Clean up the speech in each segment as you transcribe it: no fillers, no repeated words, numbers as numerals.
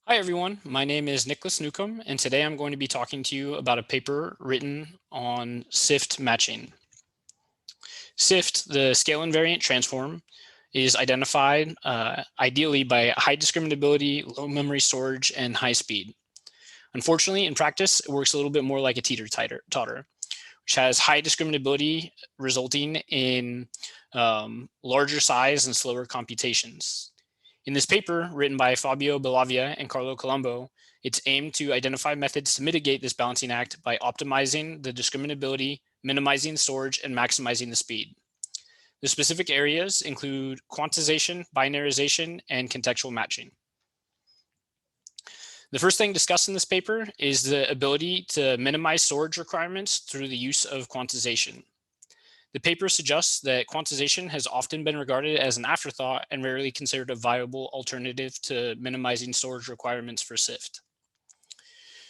Hi everyone, my name is Nicholas Newcomb, and today I'm going to be talking to you about a paper written on SIFT matching. SIFT, the scale invariant transform, is identified ideally by high discriminability, low memory storage, and high speed. Unfortunately, in practice, it works a little bit more like a teeter-totter, which has high discriminability resulting in larger size and slower computations. In this paper, written by Fabio Bellavia and Carlo Colombo, it's aimed to identify methods to mitigate this balancing act by optimizing the discriminability, minimizing storage, and maximizing the speed. The specific areas include quantization, binarization, and contextual matching. The first thing discussed in this paper is the ability to minimize storage requirements through the use of quantization. The paper suggests that quantization has often been regarded as an afterthought and rarely considered a viable alternative to minimizing storage requirements for SIFT.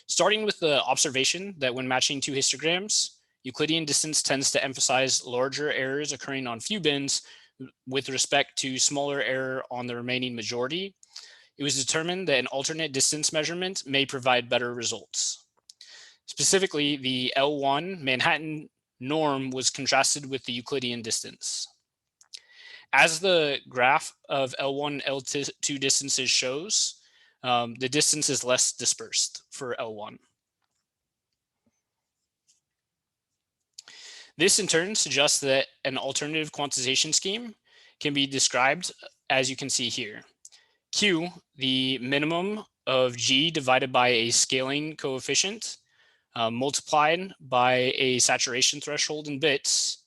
Starting with the observation that when matching two histograms, Euclidean distance tends to emphasize larger errors occurring on few bins with respect to smaller error on the remaining majority, it was determined that an alternate distance measurement may provide better results. Specifically, the L1 Manhattan norm was contrasted with the Euclidean distance. As the graph of L1 and L2 distances shows, the distance is less dispersed for L1. This in turn suggests that an alternative quantization scheme can be described as you can see here. Q, the minimum of G divided by a scaling coefficient, multiplied by a saturation threshold in bits,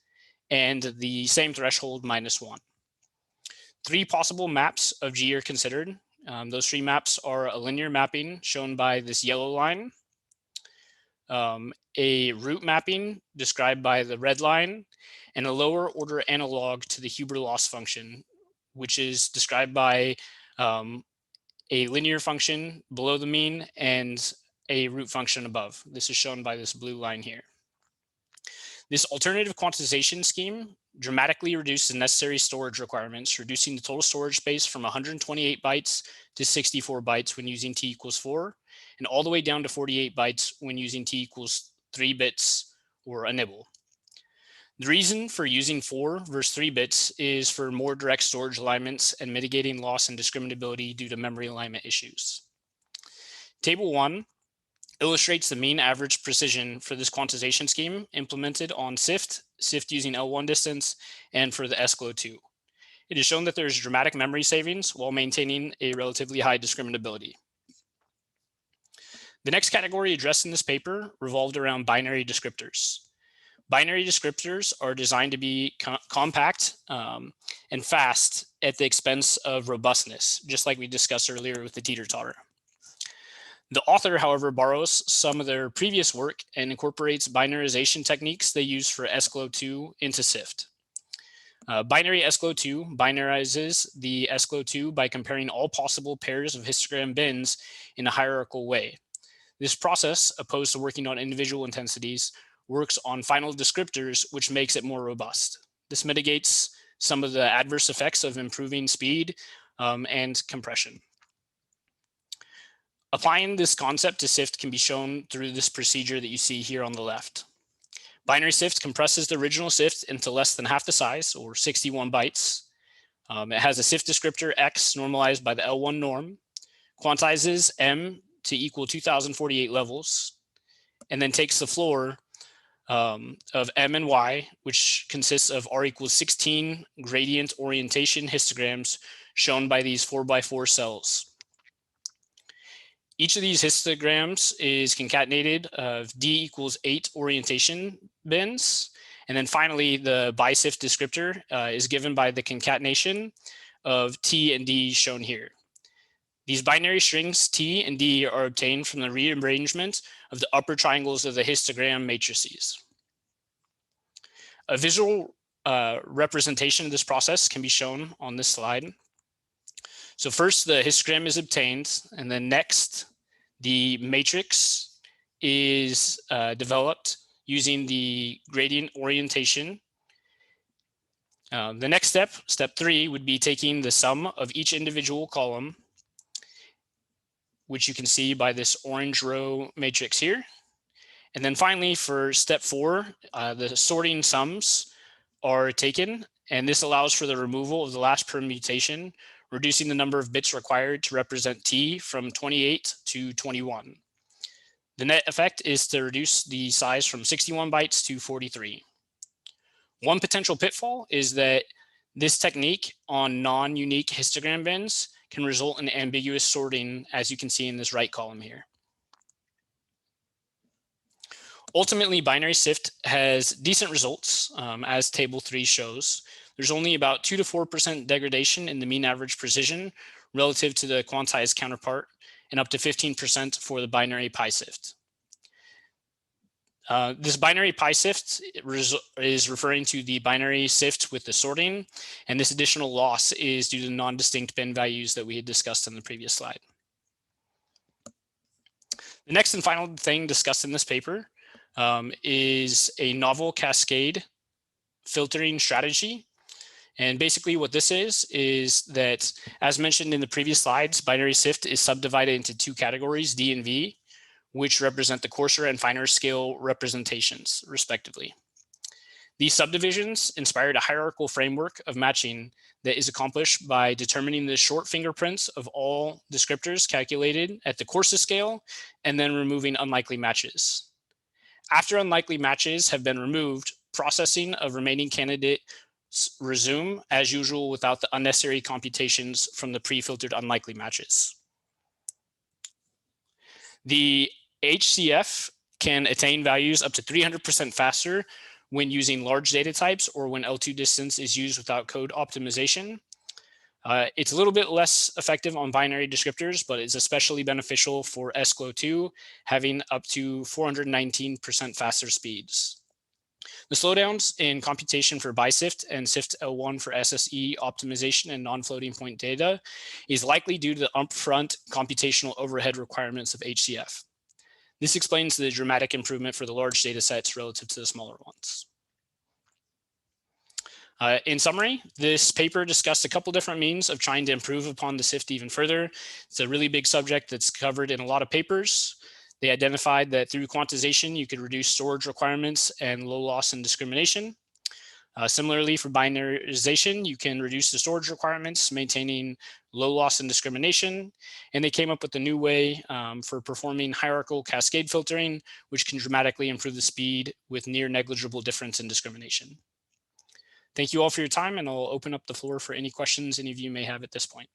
and the same threshold minus 1. Three possible maps of G are considered. Those three maps are a linear mapping shown by this yellow line, a root mapping described by the red line, and a lower order analog to the Huber loss function, which is described by a linear function below the mean and a root function above. This is shown by this blue line here. This alternative quantization scheme dramatically reduced the necessary storage requirements, reducing the total storage space from 128 bytes to 64 bytes when using t equals 4, and all the way down to 48 bytes when using t equals 3 bits or a nibble. The reason for using 4 versus 3 bits is for more direct storage alignments and mitigating loss and discriminability due to memory alignment issues. Table 1 illustrates the mean average precision for this quantization scheme implemented on SIFT using L1 distance, and for the SGLO2. It is shown that there is dramatic memory savings while maintaining a relatively high discriminability. The next category addressed in this paper revolved around binary descriptors. Binary descriptors are designed to be compact and fast at the expense of robustness, just like we discussed earlier with the teeter-totter. The author, however, borrows some of their previous work and incorporates binarization techniques they use for SGLO2 into SIFT. Binary SGLO2 binarizes the SGLO2 by comparing all possible pairs of histogram bins in a hierarchical way. This process, opposed to working on individual intensities, works on final descriptors, which makes it more robust. This mitigates some of the adverse effects of improving speed and compression. Applying this concept to SIFT can be shown through this procedure that you see here on the left. Binary SIFT compresses the original SIFT into less than half the size, or 61 bytes. It has a SIFT descriptor X normalized by the L1 norm, quantizes M to equal 2048 levels, and then takes the floor of M and Y, which consists of R equals 16 gradient orientation histograms shown by these 4x4 cells. Each of these histograms is concatenated of D equals 8 orientation bins. And then finally, the BiSIFT descriptor is given by the concatenation of T and D shown here. These binary strings T and D are obtained from the rearrangement of the upper triangles of the histogram matrices. A visual representation of this process can be shown on this slide. So first, the histogram is obtained, and then next, the matrix is developed using the gradient orientation. The next step, step 3, would be taking the sum of each individual column which you can see by this orange row matrix here. And then finally, for step 4, the sorting sums are taken, and this allows for the removal of the last permutation, reducing the number of bits required to represent T from 28 to 21. The net effect is to reduce the size from 61 bytes to 43. One potential pitfall is that this technique on non-unique histogram bins can result in ambiguous sorting, as you can see in this right column here. Ultimately, binary SIFT has decent results, as table 3 shows. There's only about 2 to 4% degradation in the mean average precision relative to the quantized counterpart, and up to 15% for the binary pi-SIFT. This binary pi-SIFT is referring to the binary SIFT with the sorting, and this additional loss is due to the non-distinct bin values that we had discussed in the previous slide. The next and final thing discussed in this paper is a novel cascade filtering strategy. And basically what this is that, as mentioned in the previous slides, binary SIFT is subdivided into 2 categories, D and V, which represent the coarser and finer scale representations, respectively. These subdivisions inspired a hierarchical framework of matching that is accomplished by determining the short fingerprints of all descriptors calculated at the coarsest scale, and then removing unlikely matches. After unlikely matches have been removed, processing of remaining candidates resume as usual without the unnecessary computations from the pre-filtered unlikely matches. The HCF can attain values up to 300% faster when using large data types or when L2 distance is used without code optimization. It's a little bit less effective on binary descriptors, but it's especially beneficial for SGLO2, having up to 419% faster speeds. The slowdowns in computation for BiSIFT and SIFT L1 for SSE optimization and non-floating point data is likely due to the upfront computational overhead requirements of HCF. This explains the dramatic improvement for the large data sets relative to the smaller ones. In summary, this paper discussed a couple different means of trying to improve upon the SIFT even further. It's a really big subject that's covered in a lot of papers. They identified that through quantization, you could reduce storage requirements and low loss and discrimination. Similarly, for binarization, you can reduce the storage requirements, maintaining low loss and discrimination. And they came up with a new way for performing hierarchical cascade filtering, which can dramatically improve the speed with near negligible difference in discrimination. Thank you all for your time, and I'll open up the floor for any questions any of you may have at this point.